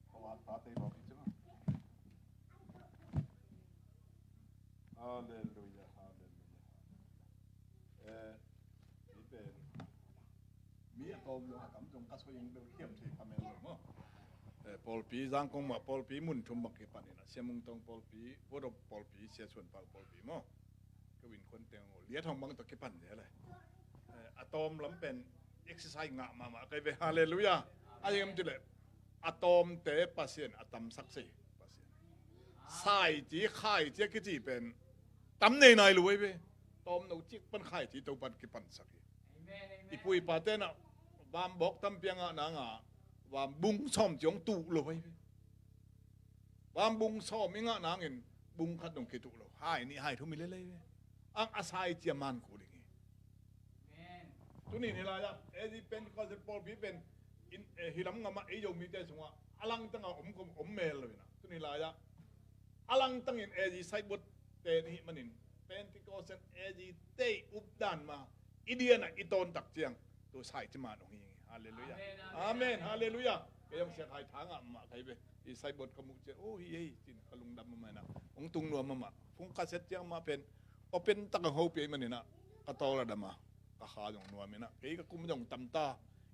เพราะว่าพระเตบอกอีกใช่ไหมฮาเลลูยาฮาเลลูยานี่เป็นมีอารมณ์อยู่กับจงกัสยิงเดือดเข้มที่พามีลมอ่ะปอลปีจังคงมาปอลปีมุนชุมบักเก็บปันนี่นะเสียมุงตรงปอลปีวัดปอลปีเสียส่วนปอลปีมั้งก็วินคนเตียงเลี้ยทองบังตะเก็บปันเนี่ยเลยอะตอมล้ำเป็นเอ็กซ์ไซส์งะมาใครไปฮาเลลูยาอะไรกันจุดเลยอะตอมเตะปัสเซียนอะตอมสักสี่ปัสเซียนไส้จีไข่เจ๊กี่จีเป็นตำในในรวยไปตอมเราจิกปันไข่ที่ตัวปันกี่ปันสักอีปุยปาเต้นอ่ะวามบอกตำเปียงอ่ะนางอ่ะวามบุ้งซ่อมจงตุรวยวามบุ้งซ่อมไม่งะนางเห็นบุ้งขัดดงกิตุรวหายนี่หายทุกมิเลเลยอังอาศัยเจียมันกูดิตัวนี้นี่ละครับเป็นก็จะปอลบีเป็นฮิลัมงามายงมีแต่สงว่าอลังตั้งอมเมลเลยนะตัวนี้ละครับอลังตั้งอินไซบุตเตนี่มันอินเป็นที่ก็เซนเตอุบดานมาอีเดียนะอีตอนตักเจียงตัวใส่จะมาตรงนี้ฮาเลลูยาอาเมนฮาเลลูยาก็ยังเสียหายทางอ่ะมาใครไปอีไซบุตขมุกเจโอ้ยจินกลุงดำมานะองตุงนัวมาฟุ้งกาเซ็ตเจียงมาเป็นตั้งหัวเปียมันนี่นะกระโตระดมาขาจงนัวมีนะเอ้ก็คุ้มจงตำตา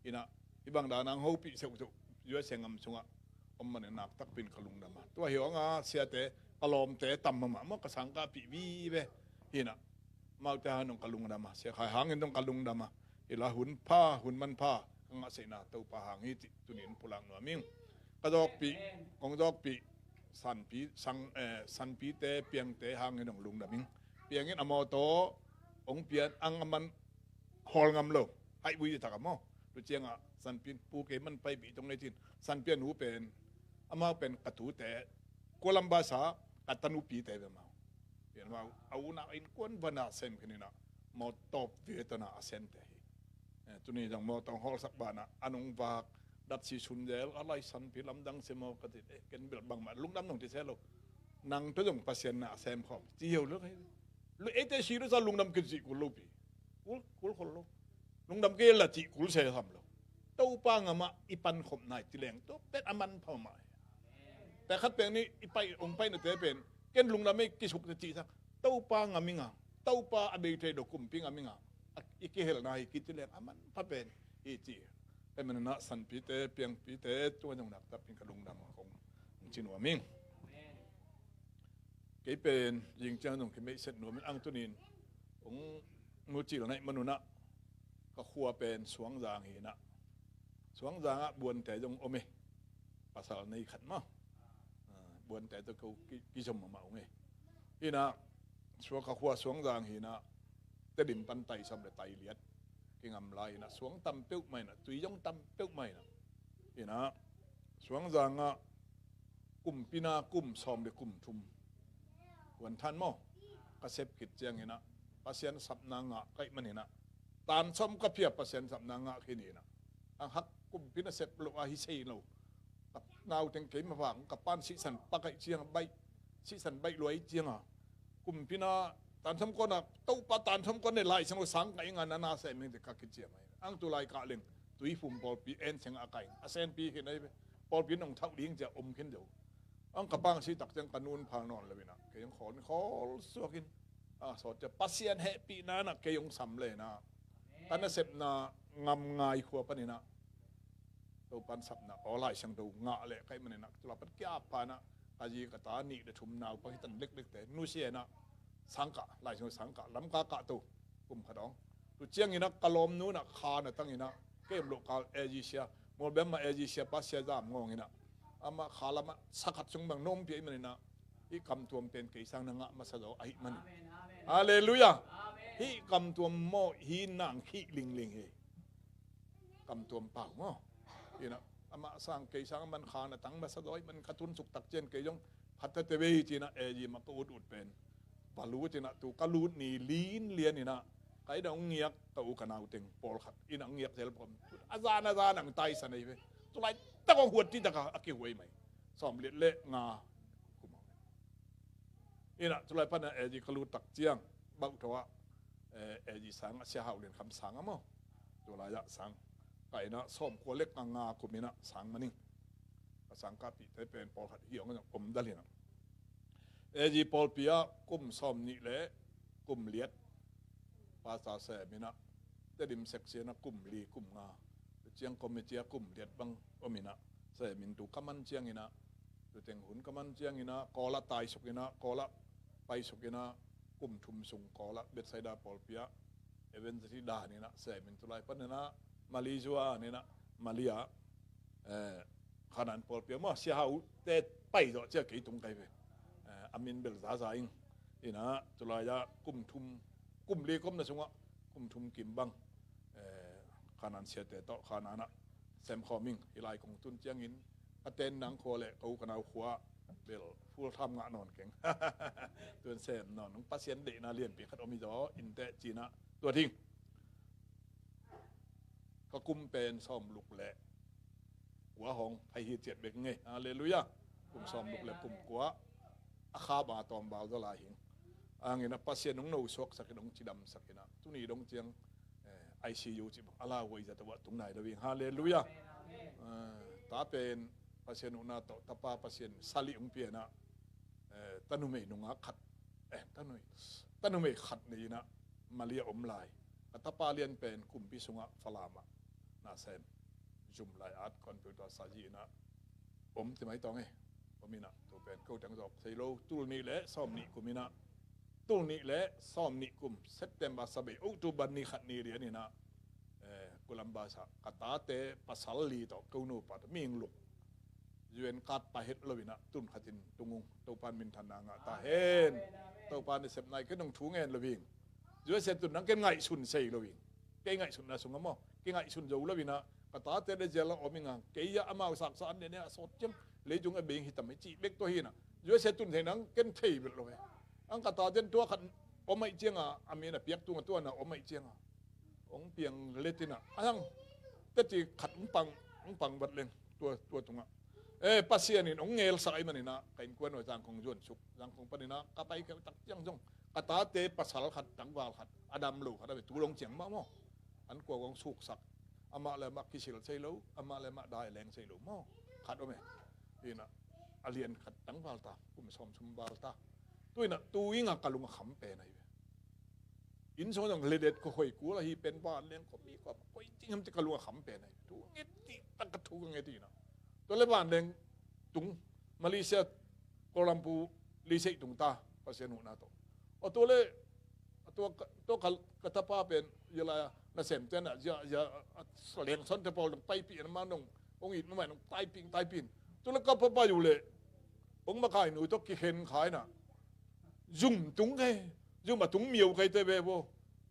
อีนะอีบางดานังหูปีเสกจุยัวเสียงงำชงอ่ะมันเนี่ยนักตักเป็นขลุงดำมาตัวเหี่ยวงาเสียแต่กลมแต่ตำมาเมื่อกระสังกาปีวีเว้อีนะมาจะหนองขลุงดำมาเสียขายหางเงินต้องขลุงดำมาอีละหุ่นผ้าหุ่นมันผ้างาเสนาตัวปะหางฮิติตุนินปุลังนัวมิ่งกระดอกปีของดอกปีสันปีสันปีเตเปียงเตหางเงินของลุงดำมิ่งเปียงเงินอมอโตองเปียนอังมันฮอลงำโลไอ้บุยตะกมอตัวเจียงอ่ะสันเปียนปูเกมันไปบีตรงในจินสันเปียนหูเป็นอามาเป็นกระถูแต่กัวลัมบาษากัตนุปีแต่เบมาเปลี่ยนว่าเอาหน้าอินกวนวนาเซมขึ้นนะมอตอบเวทนาเซนเตตัวนี้จังมอต้องฮอลสักบานะอันงวากดัดสีชุนเดลอะไรสันพิลำดังเสมอกติเกันเบิดบางมาลุงดำนงที่เซลนังตัวจงปัสเซนนาเซมขอบเจียวเลยluเอเตชีรุซาลุงดำกินสิกุลูปีกุลคนลุงดำเกลจิกุลเสียทำเลยตู้ปังมาอีปันขมนายติแรงตัวเป็ดอามันพอมาแต่ขัดเป็นนี้อีไปองไปนั่นแต่เป็นเกินลุงดำไม่กิสุกจิสักตู้ปังอามิงาตู้ปังอเบยเทดกุมปิงอามิงาอีกเฮลนายกิติแรงอามันพอเป็นอีจีแต่มันน่ะสันปีเตเปียงปีเตตัวจงหนักแต่เป็นกระลุงดำของจินวามิงเกี่ยเป็นยิงเจ้าหนุ่มที่ไม่เสร็จหนุ่มมันอังตุนินของมูจิหรือไงมนุษย์นะก็ขัวเป็นสวงจางหินะสวงจางบวนแต่จงโอเมภาษาในขันมั้งบวนแต่ตัวเขากิจมมาโอเมอีนะสวงขัวสวงจางหินะแต่ดิมปันไตสำเร็จไตเลียดกิงอำไลนะสวงตำเปี้ยวไม่นะตุยยงตำเปี้ยวไม่นะอีนะสวงจางกุ่มปีนากุ่มซอมเดกุ่มทุมวันทันมั้งกระเซ็บกิจเจียงหินะเปอร์เซ็นต์สับนางะใครมันเห็นนะตานซ้ำก็เพียบเปอร์เซ็นต์สับนางะแค่นี้นะอังฮักกุมพินาเสพโลอาฮิเซโลกับนาวเต็งเก๋มาฝังกับป้านสิสันปะไก่เชียงใบสิสันใบรวยเจียงอ่ะกุมพินาตานซ้ำก้อนอ่ะตู้ปะตานซ้ำก้อนในลายสังสังไก่งานนานาเสมิงจะกักเจียงไหมอังตุลายกะเล็งตุยฝุ่มบอลปีเอ็นเชียงอาไก่อาเซนปีเห็นไหมบอลปีน้องเท่าดิ้งจะอมขึ้นเดียวอังกับป้างสิตักเจียงกันูนพางนอนเลยนะเกยังขอสัวกินสอดจะปัสเซียนเฮปีนะนะเกยงสำเลยนะตอนนั้นเสพนะงำงายขัวปนินะตัวปันสับนะออนไลน์ช่างดูงะเลยใครมันนะตัวปันแก่ปานะอาจีกตาหนีเดชุมนาวปะฮิตันเล็กๆแต่นู่เสียนะสังกะไล่ช่างสังกะลำกากะตัวกลุ่มขดองตัวเจียงนี่นะกะลมนู้นนะคานะตั้งนี่นะเกมโลกาลเอจิเซียโมเบมมาเอจิเซียปัสเซียจามงงนี่นะอามาขาละมาสักขัดชงบางนมเปียมันนะอีกำตัวเป็นเกสังนางะมาสะดอไอมันฮาเลลูยาฮีกำตัวโมฮีนางฮีลิงเฮกำตัวเปล่าเนาะนี่นะอามาสร้างเกสังมันขานะตั้งมาสะดอยมันกระตุ้นสุกตักเจนเกยงพัฒเตเวจีนะเอจีมาก็อุดเป็นบาลูจีนะตัวกะลูดนี่ลีนเลียนนี่นะใครดองเงียกตัวกันเอาเต็งปอลขัดอีนังเงียกเซลผมอาจารย์หนังไตสันนี่เว้ยตัวไรตะกหัวที่ตะกะอักเกหวยไหมสอมเล็ดเละงาอีน่ะจุลัยพันธ์เอจีกลูตักเจียงบักตัวเอจีสังเสียหาวเรียนคำสังอ่ะมั้งจุลัยสัง ไก่นะส้มขัวเล็กงาคุมินะสังมันนิ่งสังกาปิได้เป็นปอลขัดเหี่ยวก็อมดัลเลยนะจีปอลปียกุมส้มนี่แหละกุมเลียดภาษาเสมินะแต่ดิมเซ็กเซียนะกุมลีกุมงาเจียงคอมเมเจียกุมเลียดบังอมินะเสมินตุกำมันเจียงอินะตัวเต็งหุ่นกำมันเจียงอินะกอละตายสุกินะกอละไปสุกินะกุมทุมสุงกอละเบ็ดไซดาปอลปียเอเวนต์ที่ดานี่นะเสมินตุไลปันนะมาเลเซียนี่นะมาเลเซียขนาดปอลปียมั่วเสียหายแต่ไปต่อเจ้ากี่ตรงไกลไปอามินเบลซาซาอิงนี่นะตุลายะกุมทุมกุมลีกุมนะสงะกุมทุมกิมบังขนาดเสียแต่ต่อขนาดนะเซมคอมิงฮิไลของตุนเจียงอินอเตนนังโคเล่เขาขนาดขัวเบลฟูลทำงานนอนเก่งตัวเซมนอนน้องปัสเซียนเดนาเลียนปีขัดอมิจออินเตจีนะตัวทิ้งก็กุมเป็นซ้อมลุกแหละหัวหงไพฮีเจ็ดเบกไงฮาเลลูยากุมซ้อมลุกแหละกุมกัวอาคาบาตอมบาวดลาหิงอังเงินปัสเซียนน้องโนสวกสักน้องจิดำสักนะตุนีดงเจียงICU จิบอาลาเวจะตัวตรงไหนดาวิงฮาเลลูยาตาเป็นปัสเซียนอุณาโตตาปาปัสเซียนซาลิอุงเปียนะตันุเมนุงาขัดตันุเมขัดนี่นะมาเลียอมลายตาปาเลียนเป็นกุมพิสุงะฟลามะนาเซมจุมลายอาร์ตคอนพิวเตอร์ซาจีนะผมจะไม่ต้องไงผมมีนะตัวเป็นเขาจังจอกไซโลตุลนี่แหละซ้อมนี่กุมินะตุลนี่แหละซ้อมนี่กุมเซปเทมบาสเบอุตุบันนี่ขัดนี่เรียนี่นะกุลัมบาสะกตาเตปัสสัลลีต่อกูนูปัดมิงลุกยูเอ็นกัดไปเฮ็ดลวินะตุนขัดินตุงงตัวปานมินทันนางตาเห็นตัวปานในเซปไนก็ต้องถูงเงินลวิงยูเซปตุนนั่งเก่งไงสุนเซลวิงเก่งไงสุนนะสุงมอเก่งไงสุนจะอุลวินะกตาเตเดเจลอมิงเกี่ยอามาสักสันเนี่ยสดจังเลยจุงเบงหิตไม่จีเบกตัวหินะยูเซปตุนเห็นนั่งเก่งเทย์เลยอังกตาเจนตัวขันอมไม่เจียงอามีนะเปียกตัวนะอมไม่เจียงองเปียงเลตินะอังแต่จีขัดปังบัดเลงตัวตรงปัสเซียนี่องเงลสายมันนี่นะกินกวนหัวจางของยวนสุกจางของปนินะกะไปกะตักยังจงกะตาเตปัสสาวะขัดตังวาลขัดอดัมลูขัดไปตัวลงเจียงมั่วอันกลัวของสุกสักอามาเลยมากิสิลใช่ลูอามาเลยมาได้แรงใช่ลูมั่วขัดเอาไหมนี่นะอาเลียนขัดตังวาลตากุมสมชุมวาลตาตัวน่ะตัวยิ่งกะลุงขำเป็นไงอินโซนของเลเดตก็คอยกูละฮีเป็นบ้านเลี้ยงก็มีก็คอยจริงทำจะกะลุงขำเป็นไงตัวเงี้ยตีตั้งกระทู้เงี้ยตีนะตัวเล็บบ้านเลี้ยงตุงมาเลเซียโกลัมปูลิเซตุงตาภาษาหนูนาโตตัวเล่ตัวกระทับป้าเป็นยังไงน่าเสมเจน่ะจะเลี้ยงสันจะพอลงไตปีนมาหนุ่งองอิดมาใหม่ลงไตปีนตัวเล็กก็พออยู่เลยองมาขายหนูต้องกินขายน่ะยุ่งตุงไงยุ่งมาตุงเมียวใครเตะเบโบ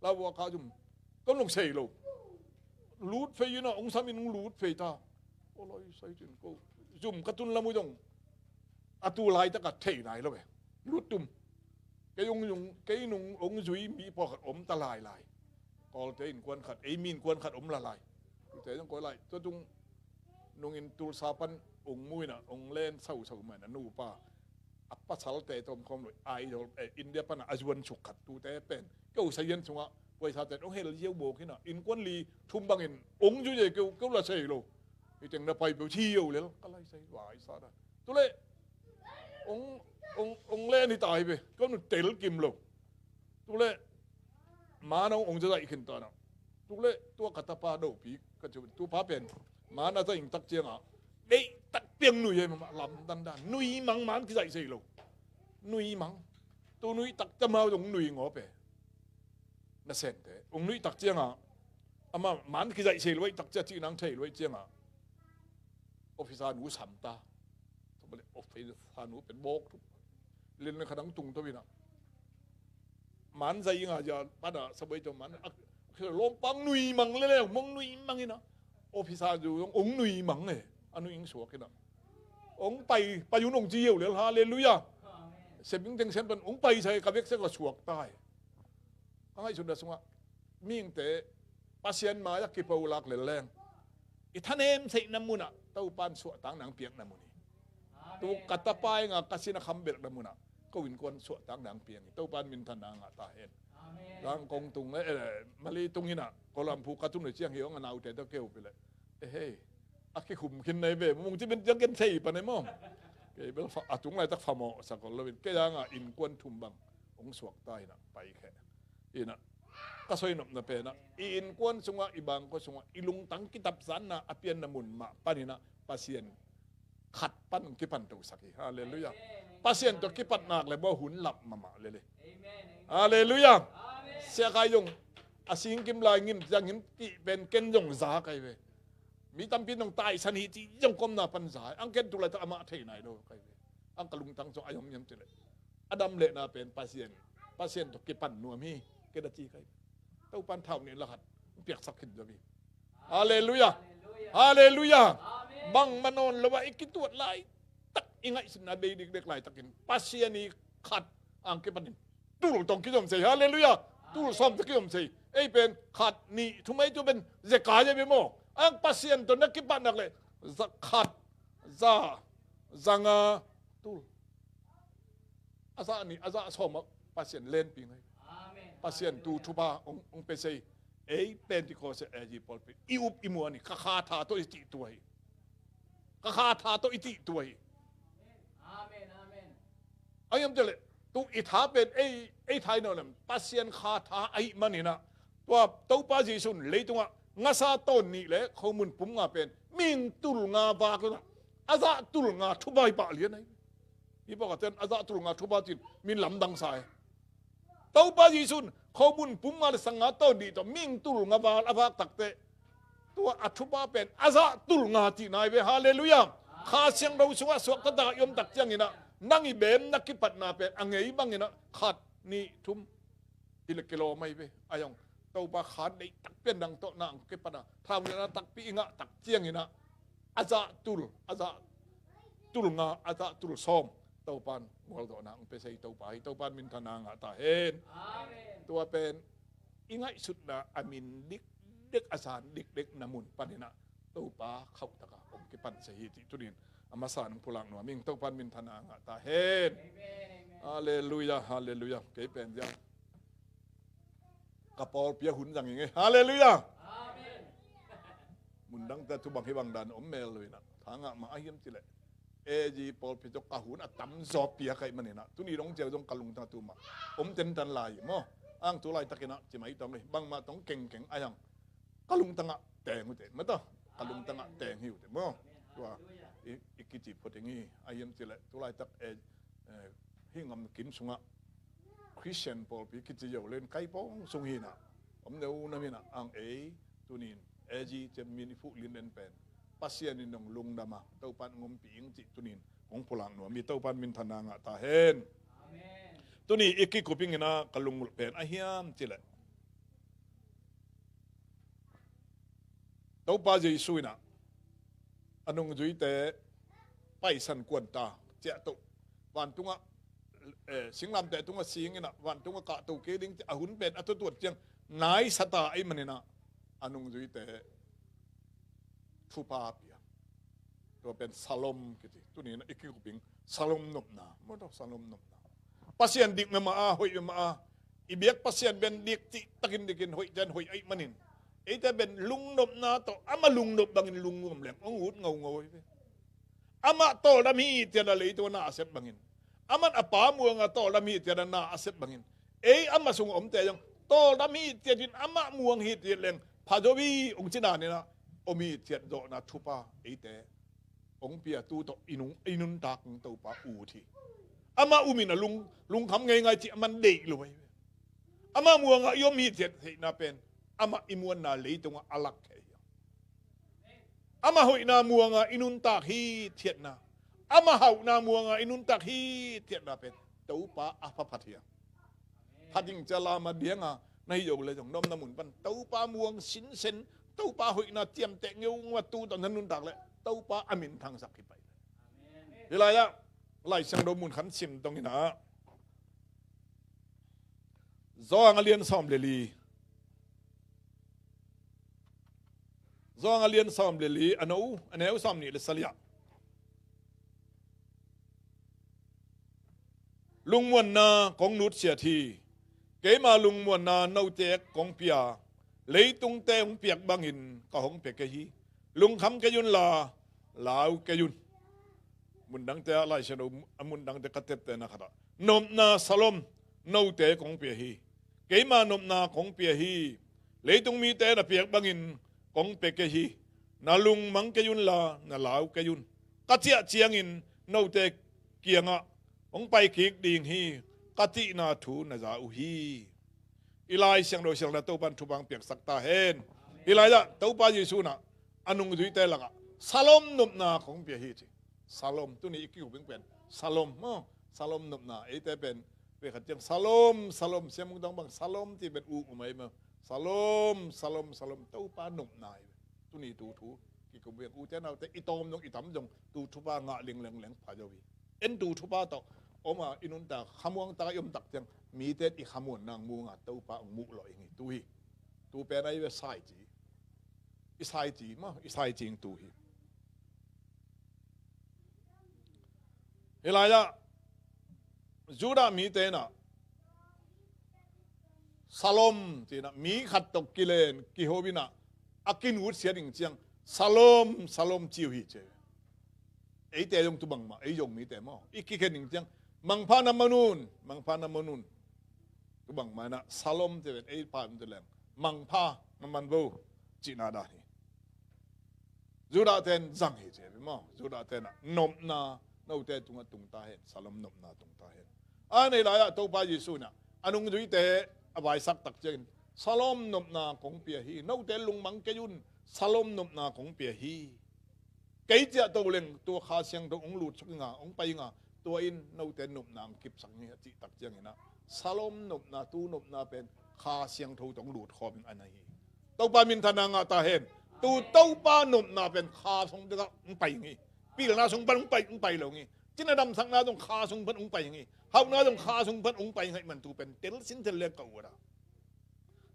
ลาวข้ายุ่งก็ลงเสียโลรูดเฟยนะองสามีนุ่งรูดเฟยตาโอ้ยใส่จนก็จุ่มกระตุ้นละมุยงอาตูลายตะกัดเทไหนแล้วเว้ยรูดตุ่มแกยงแกยนุ่งองจุยมีพอขัดอมตะลายก็เตอินควรขัดมีนควรขัดอมละลายแต่ต้องก็ลายตัวจุงนุ่งอินตูซาปันองมุยน่ะองเล่นเศร้าเหมือนนูป้าอัปปะสัลเตตอมคอมเลยไอเดออินเดียปันอาจวนฉุกขัดตูแต่เป็นก็อุษยันชงะไว้ชาแต่องเฮลเยี่ยวโบกขึ้นน่ะอินกวนลีทุ่มบังอินองจุยก็ละเสียโลที่จังได้ไปเที่ยวเลยก็ไล่ใส่หวายซะได้ตัวเล่องเล่นี่ตายไปก็นุ่นเตลกิมลงตัวเล่มาน้ององจะได้ขึ้นตอนนั้นตัวเล่ตัวกัตตาปาโดปีก็จะตัวพาเป็นมาน่าจะยิงตักเจียงอ่ะเด็กตักเปียงหนุ่ยมาลำดันหนุ่ยมังมันที่ใส่ใส่ลงหนุ่ยมังตัวหนุ่ยตักจะมาตรงหนุ่ยงอไปน่าเส้นเถอะองหนุ่ยตักเจียงอ่ะอามามันที่ใส่ใส่ลงตักจะจีนังใส่ลงเจียงอ่ะออฟฟิศาหนูสัมตาทำไมออฟฟิศาหนูเป็นโบกทุกเล่นในขนมตุงตัวนี้นะมันใจยังไงจะปัดอะสบายจมมันคือลมปังหนุ่ยมังเลยมองหนุ่ยมังนี่นะออฟฟิศาอยู่องหนุ่ยมังเลยอันนู้นยิงสวกกันนะองไปอยู่นงจีเอวเลยฮะเลลุยาเสพยิงเต็งเซนเป็นองไปใช้กับเว็กเซก็สวกใต้ก็ให้สุดเดชสงะมีอย่างแต่ปัสเซียนมาจากกิปอุลักเลยแรงอีท่านเอ็มใส่น้ำมุนะเต้าปานสวดต่างหนังเปียกน้ำมุนีตัวกัตตาปายงากัสินะคำเบิกน้ำมุนะก็วินกวนสวดต่างหนังเปียกเต้าปานมินทันนางตาเห็น ร่างกงตุงมาลีตุงนี่น่ะกอลัมพูกระตุ้นในเชียงเหี่ยวงานเอาแต่ตะเกียวไปเลยเฮ้ยอากิขุมกินในเบ้มึงที่เป็นยังกินใช่ปะเนี่ยมั้งเกย์เป็นอาตุงอะไรตักฟาโมสักคนละเป็นแกยังอินกวนทุ่มบังองสวกใต้น่ะไปแค่อีน่ะก็สวยหนุ่มน่ะเป็นน่ะอินกวนสงว่าอีบางก็สงว่าอีลุงตังกิตับสันน่ะอเปียนน้ำมุนมาปานี่น่ะปาเซียนขัดปั้นกิปันตุสักฮาเลลูยาปาเซียนตัวกิปันนักเลยบ่หุ่นหลับมาเลยฮาเลลูยาเสียกายงอาสิงกิมลายงิมยังงิมที่เป็นเกณฑ์ยงซาไกเวมีตั้มพินองตายสันหิที่ยังกมนาปันสายอังเกณฑ์ตุลาตะอามาเทไหนโดไกเวอังกลุงตังจงอายมยมเจเลอดัมเลนาเป็นปาเซียนตัวกิปันนัวมีเกดจีไกเต้าปันเท่านี้ละหัดเปียกสักขึ้นจะมีฮาเลลูยาฮาเลลูยาบังมานอนละว่าอีกตัวลายตักอิงไงสินาเบดิกเด็กลายตักินปาเซียนีขัดอังกิปันตู้ตรงกิจมเสียฮาเลลูยาตู้ซ้อมตะกิจมเสียไอ้เป็นขัดนี่ทำไมจะเป็นเจกายไม่โม่อังปาเซียนตัวนักกิปันนักเลยขัดจังตู้อาซานี่อาซาซ้อมปาเซียนเล่นปีไงปาเซียนตูทุบาองเปเซไอ้เป็นที่เขาเสียจีพอลไปอิอุบอิมัวนี่ข้าขาทาตัวอิติตัวให้ข้าขาทาตัวอิติตัวให้ไอ้ยังจะเลยตัวอิทาเป็นไอ้ไทยนั่นแหละปาเซียนขาทาไอ้มันนี่นะตัวตัวปาจีซุนเลยตัวงาซาต้นนี่แหละเขามุนปุ่มงาเป็นมิงตุลงาบากนะอาซาตุลงาทุบายปะเลียนไอ้ยี่บอกว่าเต้นอาซาตุลงาทุบาจินมินลำดังสายตัวปาจีซุนเขาบุญปุ่มมาสังหาต้นดีต่อมิ่งตุลงาบาลอาภาตักเตตัวอัฐบาเป็นอาซาตุลงาที่นายเวฮาเลลูยาข้าเสียงเราสวะสวกตะยมตักเจียงนี่นะนั่งอีเบนนักกิปัดนาเป็นอังเงยบังนี่นะขัดนี่ทุ่มอิเล็กกิโลไม่เวอายองตัวปาขัดได้ตักเป็นดังโตนางกิปัดนาทำนี่นะตักปีงะตักเจียงนี่นะอาซาตุลงาอาซาตุลซอมตัวปานมอลโตนางไปใส่ตัวปานมินทนางตาเห็นตัวเป็นอิงไงสุดนะอามินเด็กอาสานเด็กนามุนปันนะตัวปาเข้าตะกาองค์กิปันสหิติตุนินอามาสานพุลังหนัวมิงตัวปันมินทนางตาเห็นฮาเลลูยาฮาเลลูยาเก็บเป็นยังกระปอลเปียหุ่นอย่างงี้ฮาเลลูยามุนดังแต่ทุบังให้บังดันอมเมลเลยนะทางอ่ะมาอาเยี่ยมจิเลเอจีปอลพิจกะหุ่นอ่ะตั้มซอเปียใครมันนี่นะตุนีร้องเจ้าต้องกะลุงตาตุมาอมเต็นตันลายมั้งอังตุลายตะกินะจิมาอีตองเลยบางมาต้องเก่งอายังกะลุงตังะแต่งหุ่นเตะมั้งต่อกะลุงตังะแต่งหิวเตะมั้งตัวอีกจิพอดีงี้อาเยี่ยมจิเลตุลายตักหิ้งอมกินสุงะคริสเตียนปอลพิกิจิโยเล่นไก่ป้องสุงหินะอมเดานามินะอังตุนินเอจีจะมีนิฟุลินเดนเป็นปัสยานินงลุงดามาเต้าปันงมปีงจิตุนินของพลังหนัวมีเต้าปันมินทนางะตาเห็นตัวนี้อีกกี่กุปิงนะกลุงเป็นอาเฮียมจิเลเต้าปาเจสุยนะอันนงจุยเตไปสันกวนตาเจ้าตุวันตุงะสิงลำแต่ตุงะสิงนะวันตุงะกะตุเกดิงอาหุนเป็นอัตตัวเจียงนายสตาไอมันนะอันนงจุยเตทุปาเปียตัวเป็นซาลมกิตัวนี้นะอีกกี่กุปิงซาลมนบนาไม่ต้องซาลมนบนาปัสยานดิกมาหอยมาอีเบียกปัสยานเป็นดิกที่ตะกินหอยจันหอยไอมันนินไอแต่เป็นลุงนบนาต่ออามาลุงนบบังอินลุงงมแหลงองหุดเงาอามาโตดามีเทียนอะไรตัวน่าเสพบังอินอามันอปามัวงาโตดามีเทียนน่าเสพบังอินอามาส่งอมแต่ยังโตดามีเทียนอามามัวงฮิตเทียนแหลงพาโจวีองค์จินาเนี่ยนะอมีเทียนโดนาทุปาแต่องเปียตูโตอินุนตากตัวปาอูทีอามาอุมินะลุงทำไงที่มันเด็กเลยอามามัวงายอมีเทียนนาเป็นอามาอิมวนนาลีตรงอลักเฮียอามาหอยนามัวงาอินุนตากฮีเทียนนาอามาเฮานามัวงาอินุนตากฮีเทียนนาเป็นตัวปาอาภพัทยาพัดยิงจะลามาเดียงในโยกเลยตรงน้อมน้ำมุนปันตัวปามัวงสินเซนตัวปาหอยนาเตรียมแต่งเงี้ยวว่าตูตอนนั้นนุนตักเลยตัวปาอามินทางสักที่ไปเวลาละไล่เสียงโดมุนขันซิมตรงนี้นะจองัเลียนซ้อมเลลีจองัเลียนซ้อมเลลีอันนู้ซ้อมนี่เลสเลียลุงมวนนาของนุชเสียที kế mà lùng muôn na nâu tệ con pia lấy tung tê ông piệt băng hình có hong piệt cái hi lùng khăm cái yun là lão cái yun mun đăng tê lại sẽ đâu mun đăng tê cắt tê na khada nôm na salom nâu tệ con pia hi kế mà nôm na con pia hi lấy tung mi tê là piệt băng hình con piệt cái hi na lùng mang cái yun là na lão cái yun cắt chia chiang in nâu tê kia ngạ ông bay kiệt điên hi cắt ti na thu na za u hi ilai siang do siang na to ban thu bang piak sakta hen ilai da to pa Giêsu na anung dui te langa salom nup na khong pia hi chi salom tu ni ki ubeng pen salom mo salom nup na e te pen pe khat chang salom salom siam mung dang bang salom ti ben u mai ma salom salom salom to pa nup na tu ni tu thu ki ko beng u te na te itom dong itam dong tu thu pa nga leng leng leng pha jawi en tu thu pa to oma inun ta khamuang ta yom tak chang mi te i khamun nang mu nga to pa ong mu loi ngi tu hi tu pe nai we sai ji i sai ji ma i sai jing tu hi helaya juda mi te na salom ti na mi khat tok kilen ki hobina akin wut sia ding chiang salom salom chiu hi che ei te yong tu bang ma ei yong mi te mo i ki ken ding chiang mang pha na manun tu bang mana salom te ei pa mte leng mang pha na man bo chi na da ni juda ten zang hi che mo juda ten na nom na no te tung ta hen salom nom na tung ta hen anei la ya to pa Giêsu na anung dui te abai sak tak chen salom nom na kong pia hi no te lung mang ke yun salom nom na kong pia hi cái chia tô lên tua khá xiang tô ông lụt xuống ngà ông bay ngà tua in nâu tên nộp nàng kịp sang như chị tắc chiang na salom nộp na tu nộp na bên khá xiang thâu trong lụt khó bên anh này tàu ba min thana ngà ta hen tu tàu ba nộp na bên khá sung được ông bay nghi pi là na sung ban ông bay lâu nghi chỉ là đâm sang na trong khá sung ban ông bay nghi học na trong khá sung ban ông bay nghi mình tu bên tel xin tel lek cầu đó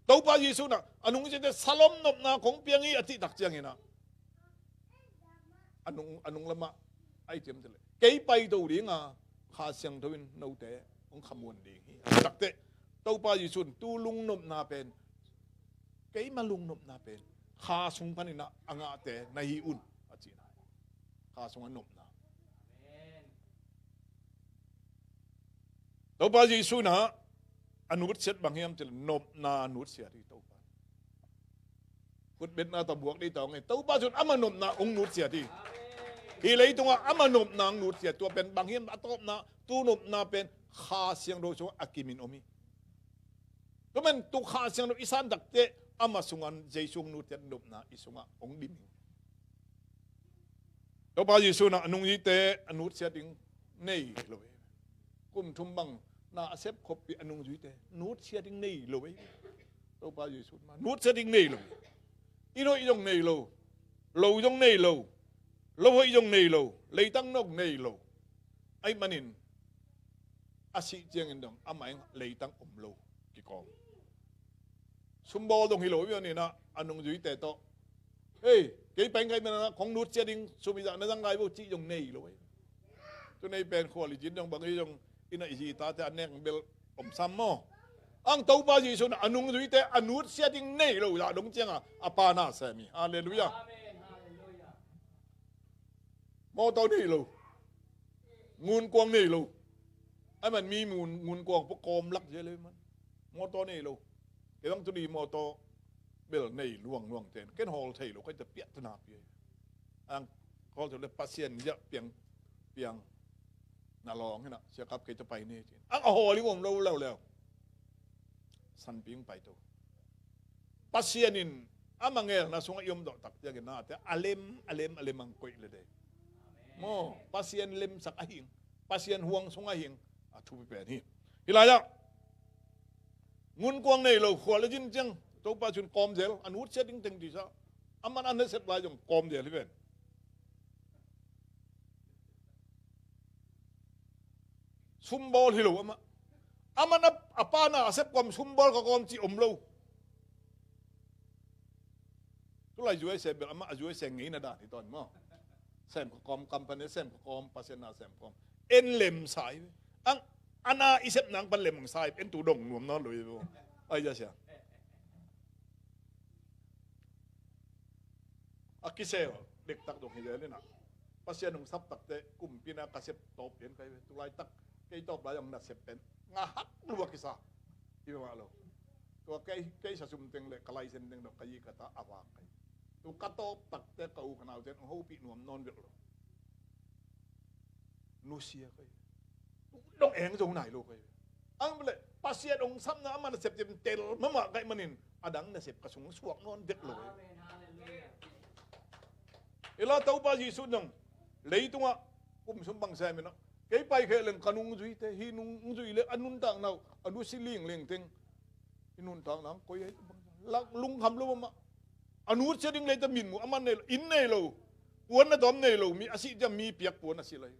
tàu ba Giêsu na anh ông chỉ salom nộp na cũng piang nghi chị tắc chiang na anung lama ai tiam tele kei pai do ri nga kha siang thoin no te ong khamun ding hi takte to pa Giêsu tu lung nop na pen kei ma lung nop na pen kha sung panina anga te na hi un achi na kha sung nop na to pa Giêsu na anut set bang hiam tel nop na anut sia ri to pa put bet na ta buak di tong ngai to pa sun ama nop na ong nut sia ti hi lấy tung ama nộp nang nút sia tua pen bang hiam atop na tu nộp na pen kha siang do so akimin omi to men tu kha siang do isan dak te ama sungan jaisung nut te nộp na isunga ong dim to ba Giêsu na anung yi te anut sia ding nei lo kum thum bang na asep khop pi anung yi te nut sia ding nei lo to ba Giêsu ma nut sia ding nei lo ino yong nei lo yong nei lo lâu hơi dùng này lâu lấy tăng nóc này lâu ai mà nín asi chiang in dong amai lấy tăng lâu cái con sum bò dong hi lâu vậy nè na anong duy tệ to hey cái bánh cái mà con nút chia đinh sum bây giờ nó đang lại vô chỉ dùng này lâu cho nên bên khoa lý chiến dong bằng cái dong ina gì ta thì anh em bel sam mo ang tàu ba gì số na anong duy tệ anut chia đinh này lâu ya đúng chiang à apana sami hallelujah mô tô này lâu nguồn quang này lâu ai mình mi nguồn quang bốc com lắc dễ lên mình mô tô này lâu cái đó tôi đi mô tô bây giờ này luồng tiền cái hồ thầy lâu cái tập biết thế nào vậy anh có thể là patient dễ piang nà lòng thế nào sẽ gặp cái tập bài này anh ở hồ đi gồm lâu săn piang bài đâu patient in anh mà nghe là xuống yếm đọt tập cái nào thế alem mang quậy lên đây mo pasien lem sak ahing pasien huang sung ahing a thu pe ni hilaya ngun kwang nei lo khol jin chang to pa chun kom zel anut che ding teng ti sa aman an set la jong kom zel ben sumbol hilo aman apana sep kom sumbol ka kom chi lo tu lai juai se be ama juai se ngi na da ti ton mo xem có com company xem có com pasena xem com en lem sai ang อันน่าอิเซปนังปันเล่มของสายเป็นตูดงหนวมนอนเลยไอ้ยาเสียอากิเซลเด็กตักดงเฮียเลยนะภาษาหนุ่มซับตักเตะกลุ่มปีนากาเซปตบเห็นใครตุลายตักไก่ตบลายองนัดเซปเป็นงาฮักลัวกิซาที่ว่าเราตัวไก่สะสมเต็งเลยกลายเส้นเต็งดอกกายกตาอาวาไก่ตัวกระตบตักเตะกูขนาดเจ้าหูปีหนวมนอนเดือดเลยนูเซียไก่ต้องเองตรงไหนลูกไก่อันเป็นเลยภาษาองซับน้ำมันเซปเต็มเตลมะมะไก่มันนินอดังเนี่ยเซปกระสุนสวกนอนเดือดเลยเอลาเต้าปาจีสุดงเลยตัวกุมสมบังเซมินะเกี่ยไปแค่เรื่องขนุนจุยเตหินุนจุยเลยอันนุนต่างเราอันนุสิลิงเลี้ยงเต็งหินุนต่างนังก็ยัยลักลุงคำรู้มั้ยอันนุเสดิงเลยจะมินมูอามันเนี่ยอินเนี่ยเราปวนน่ะตอมเนี่ยเรามีอาศิจะมีเปียกปวนอาศิเลย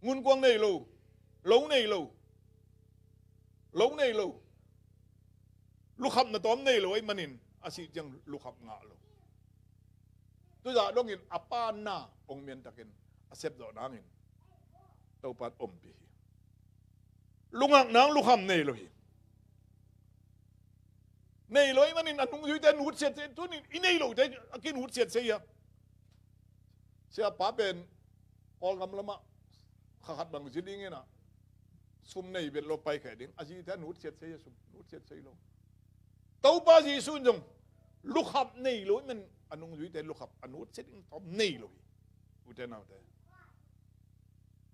งุนกวางเนี่ยเราหลงเนี่ยเราหลงเนี่ยเราลูกคำน่ะตอมเนี่ยเราไอ้มันนินอาศิจังลูกคำงาเราตัวอย่างดงอินอปานาองเมียนตะกินอาเซบดอกนางอินเต้าปัดอมปีลุงอ่างนางลูกคำเนี่ยเลยเนี่ยเลยมันอินอันนุ่งอยู่แต่หนูเสียดตัวนี้อินเนี่ยเลยแต่กินหนูเสียดเสียเสียป้าเป็นออลกำละมะขัดบังสิดิ้งนะซุ่มเนี่ยเป็นเราไปแค่ดิ้งอาชีพแต่หนูเสียดเสียซุ่มหนูเสียดเสียเราเต้าป้าจีสุนจงลูกคำเนี่ยเลยมันอันนุ่งอยู่แต่ลูกขับอันนู้นเสร็จตอมนี่เลยอุเทนเอาแต่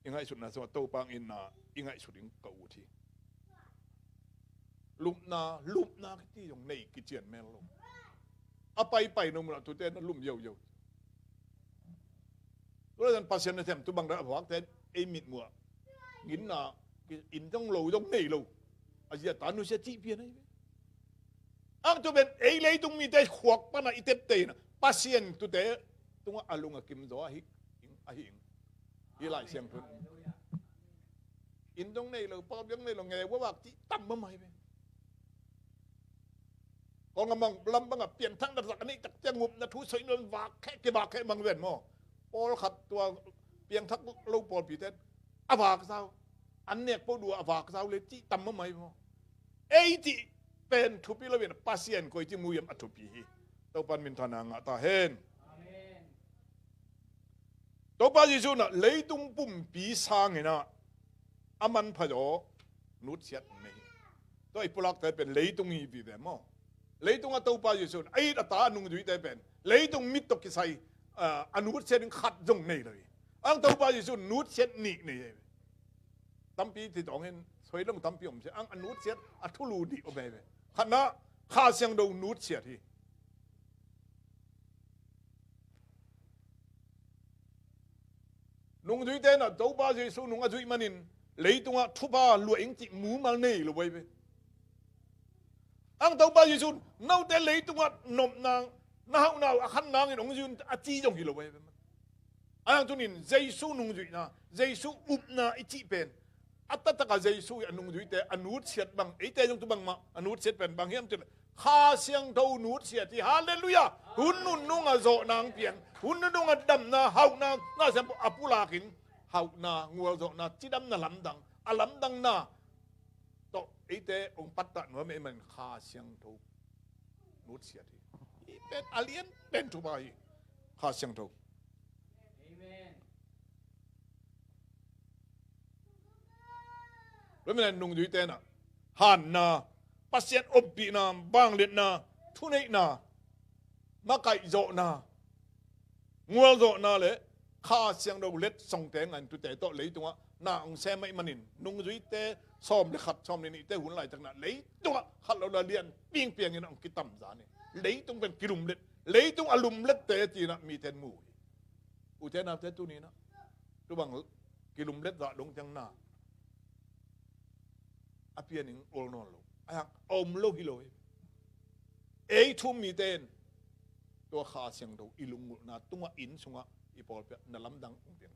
ยังไงสุดนะสวัสดิ์โตปังอินนายังไงสุดยังเก่าทีลุมนาที่ตรงนี้กิจเจียนแม่ลงเอาไปนมละตัวเต้นลุ่มเยี่ยวตัวนั้นปัสเซนเทมตัวบางระบอกแต่ไอมิดมัวกินนาอินต้องโลต้องนี่โลอาจจะตานุเสียจีเพียนไอ้อังตัวเป็นไอเลยตรงมีแต่ขวกปนอิเตเตนะpasien tu te tunga alunga kim zo ahik ahing hilai siang thun indong nei lo pom yang nei lo nge wa wak ti tam ma mai be ko ngamang lam banga pian thang da sak ni tak tiang ngup na thu soi non wak khe ke bak khe mang wen mo pol khat tua piang thak lo pol pi tet awak sao an nek po du awak sao le ti tam ma mai mo ei ti pen thu pi lo wen pasien ko ti mu yam athu piเต้าปันมินทานังตาเห็นเต้าปันยิสุนะเลยตุงปุ่มปีสางเนะอามันพะโยนุดเสียดนี่ตัวไอ้พลักแต่เป็นเลยตุงอีบีแบบมั้งเลยตุงเต้าปันยิสุนะไอ้ตาหนุ่งจุยแต่เป็นเลยตุงมิตรกิไซอนุเสียดขัดจงนี่เลยอังเต้าปันยิสุนุดเสียดนี่นี่ตั้มปีที่ต้องเห็นสวยลงตั้มปีผมเสียอังอนุเสียดอัทุลูดีโอเบเบขณะข้าเสียงดูนุดเสียดที่นุ่งจุยเต้นอ่ะเจ้าบ้าเจสุนุ่งจุยมันนินเลยตรงอ่ะทุบาลวยอิงจิมูมันนี่เลยเว้ยอังเจ้าบ้าเจสุน่าแต่เลยตรงอ่ะนมนางน่าขันนางนุ่งจุยอาจีจงกิโลเว้ยอังจุนินเจสุนุ่งจุยนะเจสุอุบนาอิจิเป็นอัตตะกะเจสุอันนุ่งจุยแต่อนุเสียดบังไอแต่จงตุบังมาอนุเสียดเป็นบางเฮียมจุดข้าเสียงเท่านุเสียที่ฮาเลลูยาหุ่นนุ่งอ่ะโจนางเปียงหุ่นนุ่งอ่ะดำนาเฮานาน่าเสียอปุลากินเฮานางัวโจนาจีดำนาลำดังอลำดังนาโตไอเตองปัตตะนัวไม่มันข้าเสียงเท่านุเสียที่เป็นอเลียนเป็นทุบายข้าเสียงเท่าแล้วมันนุ่งอยู่เตน่ะหันนาปัสเซียนอบปีนาบางเล็ดนาทุเนนามาไก่โจนางัวโจนาเลยข้าเสียงเราเล็ดส่งแต่งานตุแต่โตเลยตัวน่าองแซไม่มันนินนุ่งจุยเตซ้อมเลยขัดซ้อมนี่เตหุ่นไหลจากนั้นเลยตัวขัดเราเรียนเปียงอย่างนั้นกิตั้มจานี่เลยต้องเป็นกิลุมเล็ดเลยต้องอารมณ์เล็ดเตจีนะมีเทนมูอุเทนาเตตุนี้นะตัวบางกิลุมเล็ดจะลงจังหน้าอภินิงโอลนอลไอ้ฮักอมโลกิโลเอทุ่มมีเต้นตัวขาเสียงดูอิลุงมุนาตัวอินสุงะอีปอลเปียนลำดังองเปียง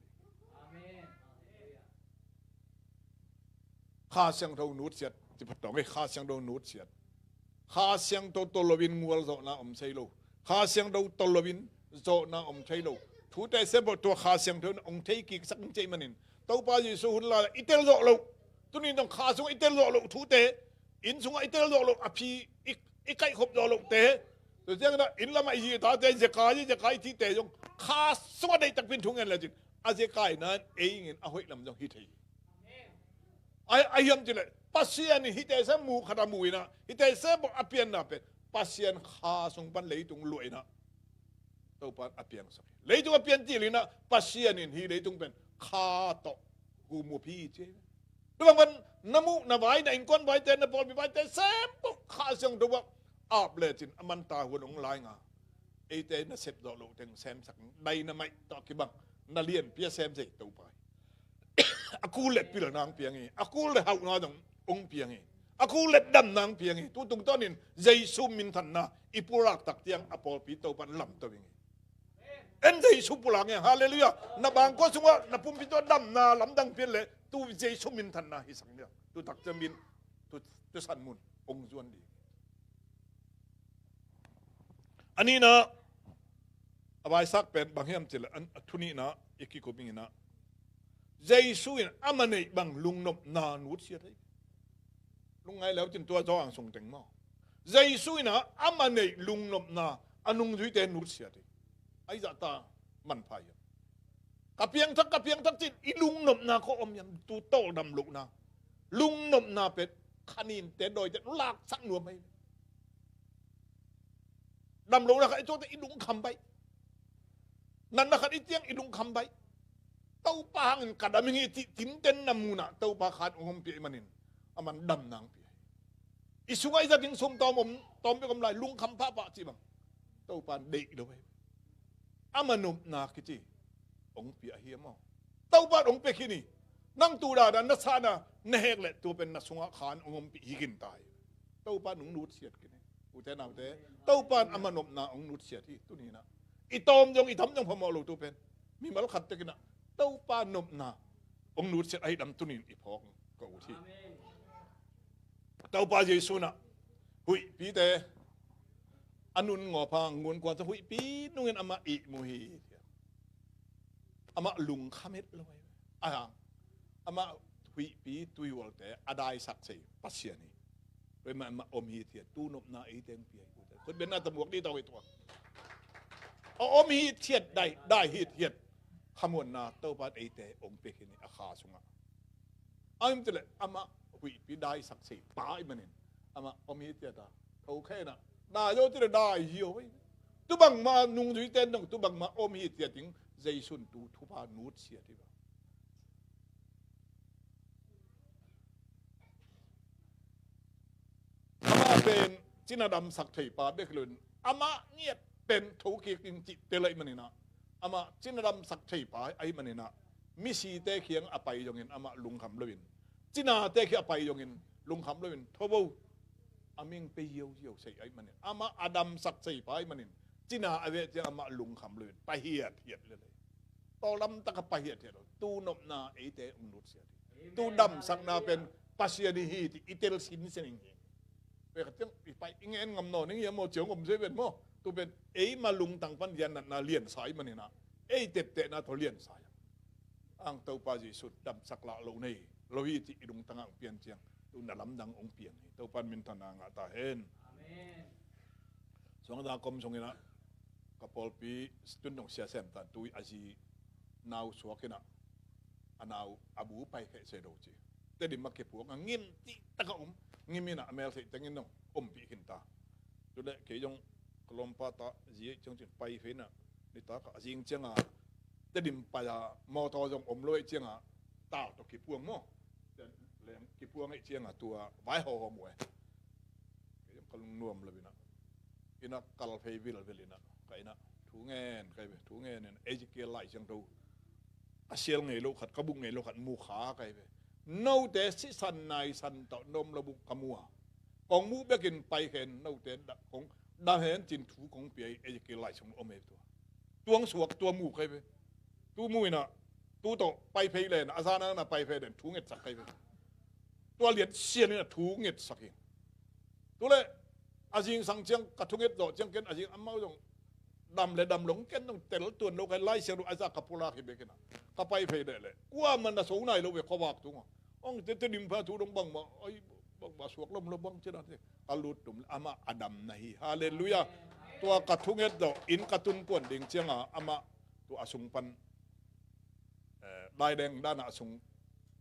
ขาเสียงดูนูดเสียดที่พัดต่อไม่ขาเสียงดูนูดเสียดขาเสียงดูตลวินงัวโจนาอมใช่โลขาเสียงดูตลวินโจนาอมใช่โลทุแต่เสพตัวขาเสียงดูองเทกิกสักใจมันนินตัวป้าจิสุหุ่นลาอิเตลโจโล ตุนี้ต้องขาสงไอเตลโลทูเตอินสงไอเตลโลอภิอีไก่ขบโลเตตัวเจ้านะอินละมาอีตาเตจะกายที่เตจงขาสงได้ตักเป็นถุงเงินแล้วจิอาเจกายนั้นเองเงินเอาไว้ลำจงฮิตไอ้ยามจิเลยปัสยานี่ฮิตเสมูขดามุยนะฮิตเสบอกอภิญนะเป็นปัสยานขาสงปันเลยตรงรวยนะตัวปันอภิญสักเลยตรงอภิญจีเลยนะปัสยานี่ฮิเลยตรงเป็นขาโตกูมูพี่เจ้ตัวมันน้ำมูน้ำใบน้ำอินก้อนใบเตนน้ำบอลใบเตนเสปุ๊บขาสงตัวอาบเลยจินมันตาหัวหลงลายงาไอเตนน่ะเสพดอกโลเตงเซมสักใดน้ำไม่ต่อกี่บังน่าเลียนเพียเซมเสกตัวไปaku let pila nang piangi aku let hau na dong ong piangi aku let dam nang piangi tu tung tonin Jesu min than na ipurak tak tiang apol pi to pan lam to wingi en Jesu pulang ya haleluya na bang ko sunga na pum pito dam na lam dang pian le tu Jesu min than na hisang dia tu tak jamin tu san mun ong zuan di ani na abai sak pen bang hiam chila an thuni na iki ko bingina Jesu in amane bang lung nop na nut sia thai lung ngaiแล้วจินตัวจองส่งแต่งมอ Jesu in amane lung nop na anung dui te nut sia thai ai za ta man phai ka piang thakจินi lung nop na ko om yam tu to dam lu na lung nop na pet khanin te doi te lak sak nuam mai dam lu na ka to te i lung kham bai nan na khat i tiang i lung kham baiเต้าปางกัดมิงที่ทิ้งเต้นน้ำมูน่ะเต้าปาขาดองค์เปียมันนินอามันดำนางเปียอิสุงไอจะทิ้งสมตอมไปกำไรลุงคำพระปะจีบังเต้าปานเด็กด้วยอามันนุมนาคิจีองค์เปียเฮียมอเต้าปานองค์เปียขี้นี่นั่งตูดาดันนัสานะเนกแหละตัวเป็นนักสงฆ์ขานองค์เปียหิกินตายเต้าปานองค์นูดเสียดกินอุเทนาวเตเต้าปานอามันนุมนาองค์นูดเสียดที่ตัวนี้นะอีตอมยงอีทำยงพมอลูตัวเป็นมีมาลขัดตะกินนะเต้าปานมนาองนูดเสไอ้ดำตุนินอีพอกก็อุทิเต้าปาเยซูนะหุยปีเตอนุนงอพังงวนกวนจะหุยปีนุ่งเงินอามาอิมุฮีอามาลุงขมิดเลยอามาหุยปีตุยวลเตอได้สักสิปัสเซียนีเป็นมาอมฮีเทียตูนมนาไอเตงเปียคนเป็นนาตมวกนี่ตัวไอตัวอมฮีเทียดได้ฮีเทียดขมวนนาเต้าปานไอเตองเปกินี่อาคาสุงะอันนี้เลยอามาหุยปีได้สักสิป้าไอมันเองอามาอมฮีเทียดโอเคนะนายโยที่เราได้เหี้ยวไว้ตุบังมานุ่งดุยเต้นตุบังมาอมฮีเทียดถึงใจสุนตูทุพานูดเสียที่บ้าอามาเป็นจินาดำสักไทยปาเบกลุนอามาเนี่ยเป็นทุกิกินจิตเตลัยมันนี่นะอามาจินาดำสักไทยปาไอมันนี่นะมิสีเตเขียงอภัยยงเงินอามาลุงคำเลวินจินาเตเขียงอภัยยงเงินลุงคำเลวินทบูอามิงไปเยี่ยวใส่ไอมันนี่อามาอดัมสักไทยปาไอมันนี่จินาอเวจะอามาลุงคำเลวินไปเหียดเลยตอลำตะกไปเหียดตูนบนาไอเตอุนุษเสียตูดำสักนาเป็นปัสยานิฮีติอิเตลสินเสนิงไปขัดจังไปอิงเอ็นงำนอนี่ยังโมเจียวงมเสเป็นโมตัวเป็นเอมาลุงตังปัญญานาเลียนสายมันนี่นะเอเตเตนาทเลียนสายอังเต้าปาจิสุดดำสักละโลนี่โลหิตอิลุงตังอังเปียนเจียงตุนลำดังองเปียงเต้าปันมินทนางาตาเห็นสองดากรมสงเงินะกับพอลปีตุนดงเสียเซมตันตุยอาจีนาวสวกินะอนาวอาบูไปแค่เสดจีแต่ดิมักเก็บพวกงิมติตะกงงิมินะอเมริกาแต่งินน้องอมปีกินตาจุดเด็กเกี่ยงกลมปาตาจีจงจิไปเฟน่ะนี่ตาก็จิงเจียงอ่ะแต่ดิมไปอ่ะมอทอจงอมลอยเจียงอ่ะตาตกกี่พวงมั้งแต่แรงกี่พวงไอ้เจียงอ่ะตัวไว้ห่อหมวยก็ลุงนวมเลยนะอินักกัลเฟวิลเวลินะไก่นะถูเงินไก่ไปถูเงินเนี่ยเอจิเกลไลเชียงตูอาเซียงไงลูกขัดกระบุงไงลูกขัดมูขาไก่ไปโน้ตเตสิสันนายสันต่อนมระบุขมัวกองมูเบกินไปเห็นโน้ตเตของดาเห็นจินถูของเปียเอจิเกลไลเชียงอเมตัวสวกตัวมูไก่ไปตัวมูน่ะตัวโตไปเพลเลยนะอาซานะไปเพลเด่นถูเง็ดสักไก่ไปตัวเหรียญเสียนี่นะถูเง็ดสักเองตัวเลยอาจิงสังเชียงกระทุงเอ็ดโดเชียงเกนอาจิงอัมมาจงดำเลยดำหลงเกนต้องเตลตัวโลกไล่เชียงดูอาซากระพุลาคิเบกินะกระไปเพลเลยกว่ามันน่ะสูงไหนเราเวกขวากถุง ong te te dim pa tu dong bang ma ai bang ba suak lom lo bang chena te alut tum ama adam nahi haleluya tua kathunget do in katun pon ding chenga ama tu asung pan dai deng dana asung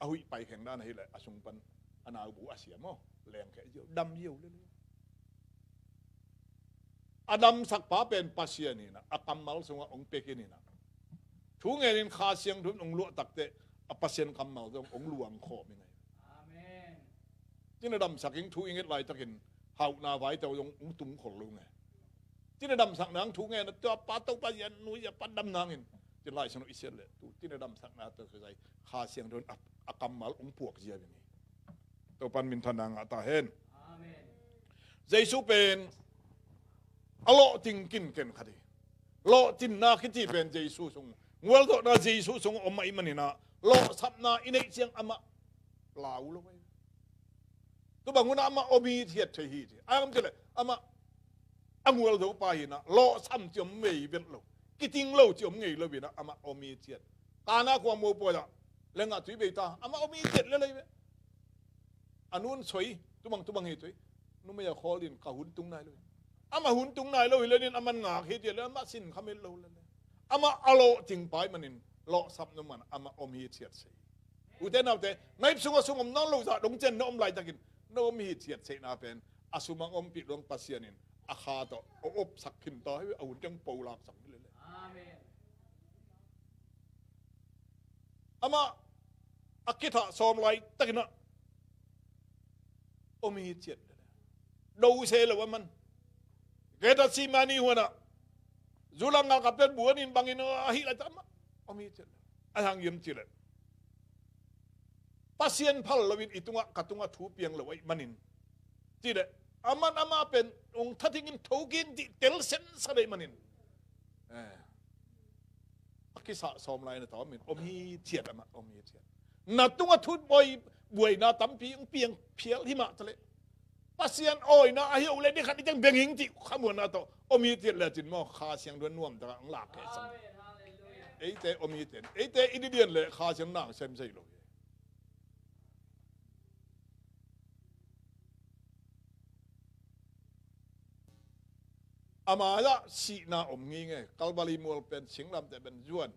ahui pai kheng dana hi le asung pan ana bu asia mo leng khe jo dam yiu le adam sak pa pen pasia ni na akamal sunga ong peke ni na thu nge rin kha siang thun ong lu takte apasien kamal dong ong luang kho mi ngai amen tin adam saking thu inget lai takin hau na vai taw dong ong tum khol lu nge tin adam sak nang thu nge na to pa to pa yan nu ya pa dam nangin tin lai sano isel le tu tin adam sak na to sai kha siang thun akamal ong puak zia ni to pan min thanang ata hen amen jesu pen alo ting kin ken khadi lo tin na khiti pen jesu sung ngwal do na jesu sung omai manina lo sapna inei chiang ama lau lo wai tu banguna ama obi thiat the hi am tele ama angwal do pa hina lo sam chom mei vet lo kiting lo chom ngei lo bina ama omi thiat kana kwa mo po la lenga tui be ta ama omi thiat le le anun soi tu bang hi tui nu me ya kholin ka hun tung nai lo ama hun tung nai lo hilenin aman nga hi ti le ama sin khamel lo le ama alo ting pai manin lo sap no man ama om hi chiat sei u te nau te ngai sunga sungom non lo za dong chen no om lai takin no om hi chiat sei na pen asumang om pi long pasianin akha to op sak khin to hi au tang po lak sak le amen ama akitha som lai takina om hi chiat do se lo man Keta si mani wana zulang ngal kapten buanin bangin ahi la tama omi chen ahang yem chile pasien phal lawin itunga katunga thu piang lawai manin chile aman ama pen ong thating in thogin di tel sen sare manin akisa som lai na tamin omi chiat ama omi chiat na tunga thu boy buai na tampi ong piang phial hima tale pasien oi na ahi ule ni khat jang benging ti khamun na to omi ti la tin mo kha siang don nuam ta ang lak ke sam ei te omi ten ei te ididian le kha siang nang sem sei lo ama la si na om ngi nge kalbali mol pen singlam te ben juan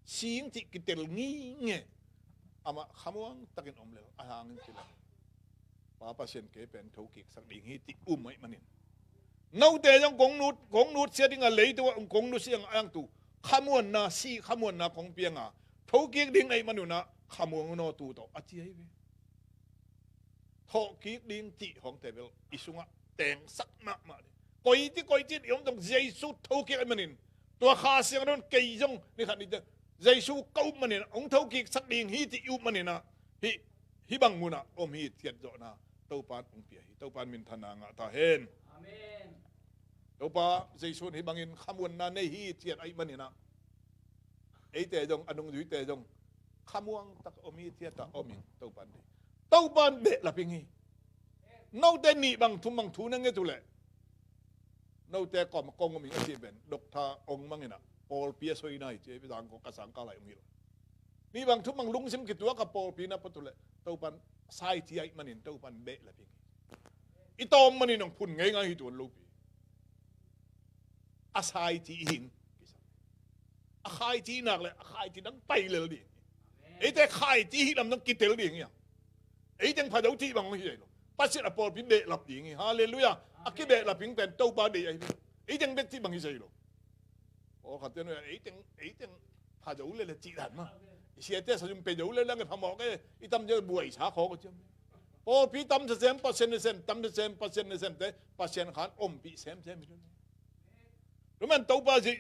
sing ti kitel ngi nge ama khamuang takin om le ahang ti la pa pasien ke pen thoki sak ding hi ti mai manin nau te jong gong nut sia ding a lei to gong nu siang ang tu khamuan na si khamuan na kong pianga thoki ding ai manuna khamuang no tu to achi ai ve thoki ding ti hong te bel isunga teng sak na ma koi ti yom tong jesu thoki ai manin to kha siang don ke jong ni khat ni jesu kau manin ong thoki sak ding hi ti manina hi bang muna om hi tiat do na tau pan ong pia hi tau pan min thana nga ta hen amen tau pa jaisun hi bangin khamun na nei hi tiat ai manina ei te dong anung dui te dong khamuang tak om hi tiat ta oming tau pan be la pingi nau te ni bang thum bang thu na nge tu le nau te kom kong mi ngi ben dok tha ong mangina pol pia soi nai che bi dang ko ka sang ka lai ong hi ni bang thum bang lung sim ki tua ka pol pi na patule tau pan sai ti ai manin tau pan be la ping itom manin ong phun ngai ngai hi tuan lo pi a sai ti hin a khai ti nak le a khai ti dang pai le di ei te khai ti hi lam dang ki tel ding ya ei teng pha dau ti bang hi lo pasit a pol pi be lap ding hallelujah a ki be la ping pen tau pa de ai ei teng be ti bang hi sei lo o khat te no ei teng pha dau le chi dan ma sia te sa jum pe dau le lang pha mo ke itam je buai sa kho ko chim o pi tam se sem pasien tam se sem pasien te pasien khan om pi sem lu man tau pa ji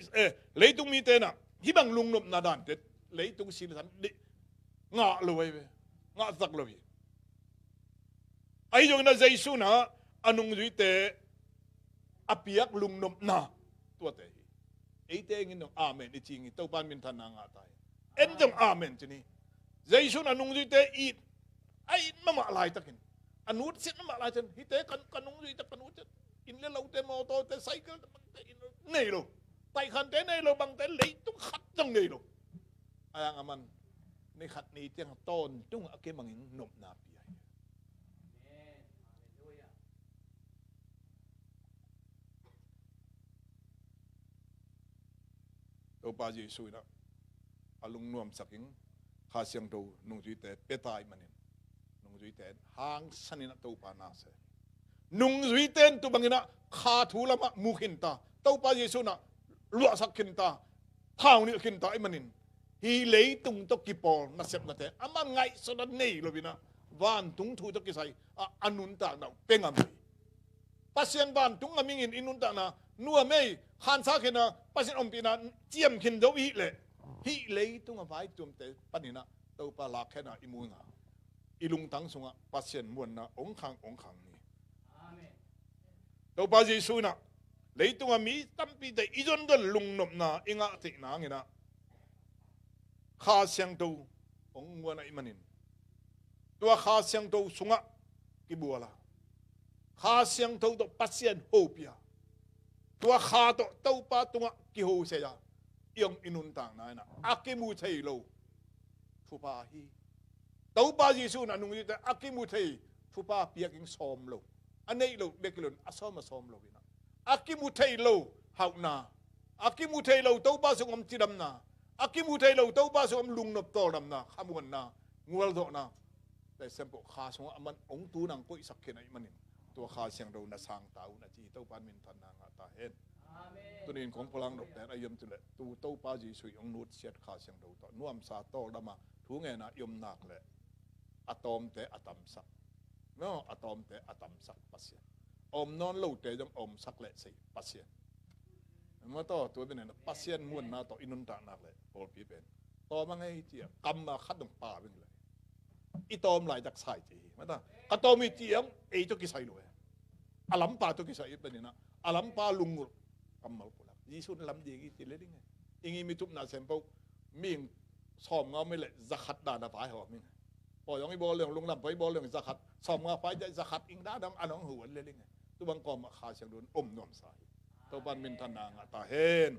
leitung mi te na hi bang lung nop na dan te leitung sin san nga lo wei nga sak lo wi ai jong na jesu na anung ri te apiak lung nop na tua te ei te ngin no amen i ching tau pan min than na nga tai en jong amen chini jesu na nung ri te i ai mama lai takin anut sit mama lai chen hi te kan nung ri te kanut in le lo te mo to te cycle te in nei lo tai khan te nei lo bang te lei tung khat jong nei lo ayang aman ในขัดนี้เตียงต้นจุ้งอาเกมังอิงนบนาปีตัวปาจีสุยนะอารมณ์นวมสักอิงข้าเสียงตัวนุ่งจุยแต่เปตายมันนุ่งจุยแต่หางสันนินะตัวปานาเสนุ่งจุยแต่ตัวบังอินะข้าทูละมะมุขินตาตัวปาจีสุนะลวกสักขินตาเท่านี้ขินตาไอ้มันฮีเลยตุงตกิปอลนักเสพนักเตะอามันไงสุดนี่ลูบินะวันตุงทูตกิใส่อนุนตานะเป็นอะไรปัสยันวันตุงอามิงินอินุนตานะนัวไม่ขันสักขินะปัสยันอมปีนะเจียมขินเดวิเลยฮีเลยตุงอาไว้ตุมเตะปันนี่นะตัวปลาลักแค่นะอิมุงะอิลุงตังสุงะปัสยันมวนนะองขังนี่ตัวปาจีสุนะเลยตุงอามีตั้มปีแต่อีจนเดินลุงนบนะอิงะตินะงี้นะข้าเสียงตัวองมวนไอ้มันนินตัวข้าเสียงตัวสุงะกิบัวละข้าเสียงตัวตัวปัสยันโฮปียตัวข้าตัวปาตัวกิโฮเสียยังอินุนต่างนั่นนะอากิมุเทโลทุปาฮีตัวปาจิสุนันนุ่งยิ่งแต่อากิมุเททุปาเปียกิงซอมโลอันนี้โลเด็กลุนอาซอมซอมโลวินะอากิมุเทโลฮาวนาอากิมุเทโลตัวปาสุงอมจิดัมนาอากิมุเทโลตัวปาสุงอมลุงนบโตดัมนาขมวนนางวลโตนาแต่เซมโปข้าสุงอมันองตูนังกุยสักเขนไอ้มันนินตัวข้าเสียงเรานาสังตาวนาจีตัวปานมินทันนางตาเห็นตัวนี้ของพลังดอกแต่อายุมจุเลตัวปาจีสุยองนูดเสียดข้าเสียงเราต่อน่วมซาโตดามาทุงเงินะยมนักเลยอะตอมแต่อะตัมสักเนาะอะตอมแต่อะตัมสักปัสเซียอมนอนลูแต่ยังอมสักเละสิปัสเซียเมื่อต่อตัวเป็นไงนะปัสเซียนม้วนนาต่ออินุนตานักเลยโอลปีเป็นต่อมาไงเจียกำมาคัดตรงป่าเป็นเลยอีตอมหลายจากสายจีมาต่อกระตอมีเจียงเอจุกิใส่เลยอาลัมปาจุกิใส่เป็นนี่นะอาลัมปาลุงกำมาปุระยี่สุนลำดีกี่ทีเลยดิ้งไงอิงมีทุบนาเซมเปิลมีซ้อมเงาไม่เลยจะขัดด่าฝ่ายหอมิงพออย่างนี้บอลเรื่องลงลำไปบอลเรื่องจะขัดซ้อมเงาฝ่ายจะขัดอิงด่าดำอันน้องหัวเลยดิ้งไงตัวบางกอมขาเสียงโดนอมนวมสายตัวปันมินทนางตาเห็น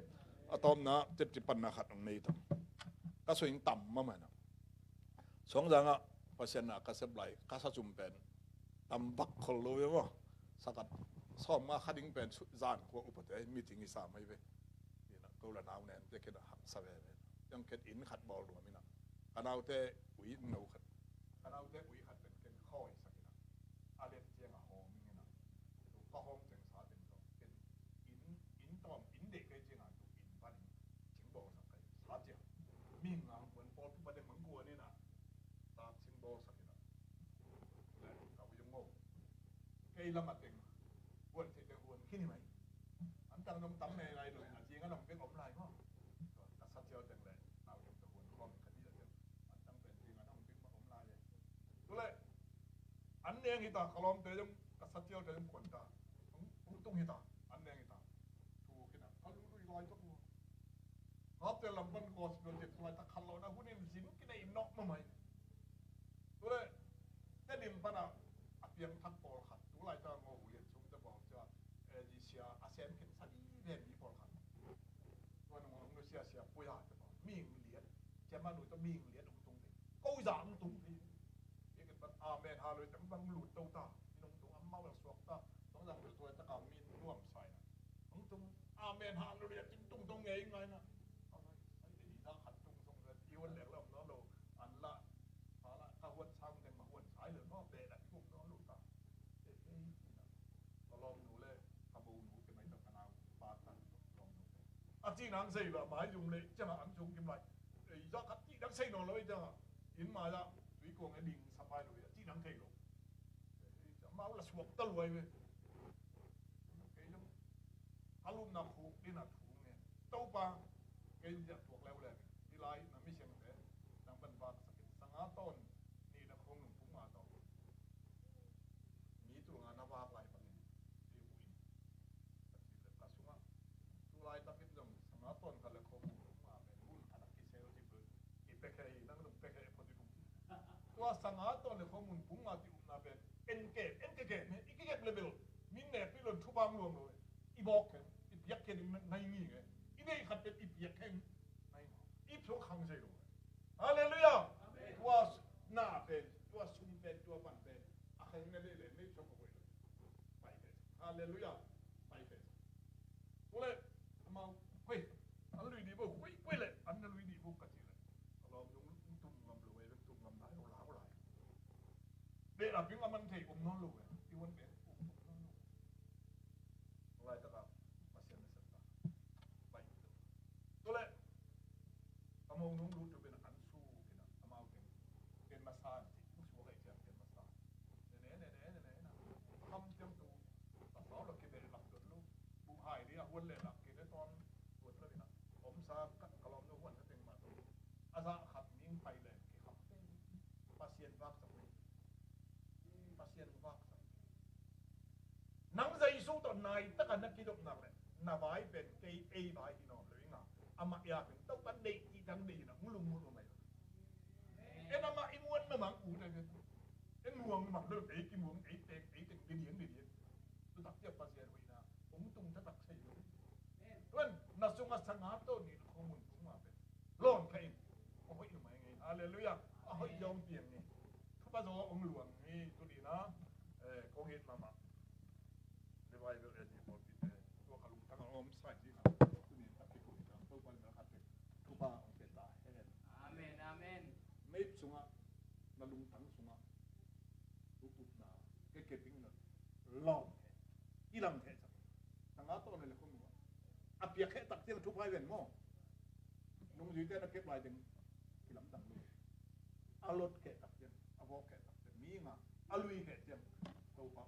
อะตอมนะจะปันนาขัดตรงนี้ทั้งก็สวยต่ำมาเหมือนสองอย่างเปอร์เซ็นต์ก็เสบไหลก็สะจุ่มเป็นต่ำบักคนรู้ไหมว่าสักซ้อมมาขัดอิงเป็นจานกว่าอุปถัมภ์มีถึงอีสามไม่เว้ยนี่นะก็ละนาวแน่จะเกิดหักสะเวยังเกิดอินขัดบอลรวมนี่นะกันเอาแต่อุยหนูขัดกันเอาแต่อุยขัดเป็นเกิดข้อยสักนะอาเลียนเจียงหอมนี่นะก็หอมเจียงสาเป็นเป็นอินตอมอินเด็กไอ้เจียงตัวอินปันชิงบอลสักไงสาเจียงมีงามเหมือนบอลทุกประเด็นเหมือนกัวนี่นะตาชิงบอลสักนะแล้วเรายังงงไอ้ละมัดเองวนเสร็จเดี๋ยววนขึ้นไหมอันตั้งน้ำตั้มในไรเลยนะจริงก็ต้องเป็นอมลายก็แต่สัตย์เจ้าจังเลยเอาอย่างตะวนคล้องคดีเดียวอันตั้งเป็นจริงก็ต้องเป็นอมลายเลยดูเลยอันเนียงฮิตาขลอมเตยงกับสัตย์เจ้าเตยงขวัญตาต้องฮิตาอันเนียงฮิตาถูกขนาดเขาดูลอยตัวเขาเตยลำบันกอสโดนเจ็บลอยตะขันเรานะผู้นี้มันสินกินไอ้นกมาไหมดูเลยแต่ดิมปนะเพียงทักปอลขัดดูลายตาโง่เรียนชุ่มจะบอกจะดิเซียอาเซียนเห็นสันเรียนมีปอลขัดวันนึงเราเสียปุยหาจะบอกมีเลียนจะมาหนูต้องมีเลียนตรงนี้กูจะอันตรงนี้เอกบัตอาเมนฮาเลยแต่บังหลุดตัวตาตรงอัมมาวันสวกตาต้องสั่งตัวจะเอามีร่วมใส่นะตรงอาเมนฮาเลยจริงตรงไงไงนะเอาไปไอ้ดีทางขัดตรงเลยอีวันเหลืองแล้วเราอันละถ้าวันช่างแต่มาวันสายเหลืองก็เตะแต่พวกน้องลูกตาก็ลองดูเลยขบูหนูเป็นไม่ต้องขนาดปาตันลองดูอาจีนังใส่ละหมายยุงเลยจะมาอันชงกินไรไอ้ยอดคัดจีนังใส่หน่อยเลยจ้ะอินมาละวิโกงไอ้ดิ่งสบายเลยจีนังใส่หรอกจะมาละสวกตะลวยเลยไอ้ยังอารมณ์นักหูนี่นักหูเนี่ยเต้าปางไอ้จะถูกแล้วเลยที่ไรนั่นไม่เชียงแต่ดังบันบานสังหาต้นนี่นักคงหนุ่มพุ่งมาต่อมีตัวงานนาวาไหลไปที่อุยกระสุนตัวไรตะกิดลงสังหาต้นกันเลยคงพุ่งมาเป็นบุญขนาดที่เซลล์ที่เปิดอีเป็กไอ้นั่งลงเป็กไอ้พอดีดูตัวสังหาต้นเลยคงพุ่งมาที่อุณาเป็นเอ็นเกตเนี่ยอีกเกตเลเวลมินเนี่ยพี่หล่นทุบางรวมเลยอีบอกแค่อีเปียกแค่ในนี่ไงอีนี่ขัดเป็นอีเปียกแค่ในอีโชว์ขังใช่หรือฮาเลลูยา หน้าเป็นตัวซุ่มเป็นตัวปั่นเป็นอะไรเงี้ยเลยไม่ชอบเอาไว้เลยไปเป็นฮาเลลูยาไปเป็นกูเลยมาเฮ้ยอันลุยดีบุกเว้ยเลยอันนั้นลุยดีบุกกันทีเลยเราต้องตุ้มงำรวยตุ้มงำไหลเอาหลาวไหลเด็กพิงมันเทผมนอนรวยที่วันเป็นผมนอนรวยอะไรต่างๆมาเสียไม่สักตาไปตัวเลยทำมองนุ่งรู้จะเป็นอันสู้เป็นอะมาเป็นมาซาจิผู้ช่วยเจ้าเป็นมาซาเนี่ยทำเจ้าตัวตัดล้อเราเก็บไปหลักตัวลูกบุหายเนี่ยวันเลยหลักเก็บได้ตอนวันเลยนะผมซากระลอมนู้วันจะเป็นมาตัวอาซาขับมิ่งไปเลยเก็บขับปาเซียนวักสักเลยปาเซียนวักสักนังใจสู้ตอนไหนตั้งแต่นักกิจกรรมเลยนาบายเป็นเกย์เอบายที่นอนเลยง่ะอามาอยากเป็นต้องกันเด็กที่ดังดีนะมุลุไหมเอ็นอามาอิมวนไม่หมังอูเลยเอ็นมวงหมังเลิกเอ็กมวงเอ็กเต็งดีตัวตักเทียบปาเซียนไว้นะผมตุ้งถ้าตักใช่เลยเว้นนักสงฆ์สังหารตัวนี้ข้อมูลตุ้งมาเป็นร้อนใครโอ้ยทำไมไงฮาเลลูยาโอ้ยยอมเปลี่ยนไงทุกภาษาองค์หลวงนี่ตัวนี้นะเขาเห็นมาเดี๋ยวไปเดี๋ยวที่พอปิดตัวขลุ่มทั้งอมใส่ที่ครับตัวนี้ตัดที่คุณครับตัววันนะครับทุกภาองค์เป็นตายให้เห็นอาเมนอาเมนไม่สงฆ์นั่นลุงทั้งสงฆ์ทุกนาเก็บปิ้งนั่นลองอีหลังเทสักทั้งนั้นตัวนี้เลยคุณว่าอาเปียกแค่ตักเที่ยวทุกภายเป็นหม้อนุ่งยืดเต้นเก็บลายถึงอีหลังต่างเลยอารถแค่ตักเที่ยวอาวอกแค่ตักเที่ยวมีมาอลุยแค่เที่ยวตัวเปล่า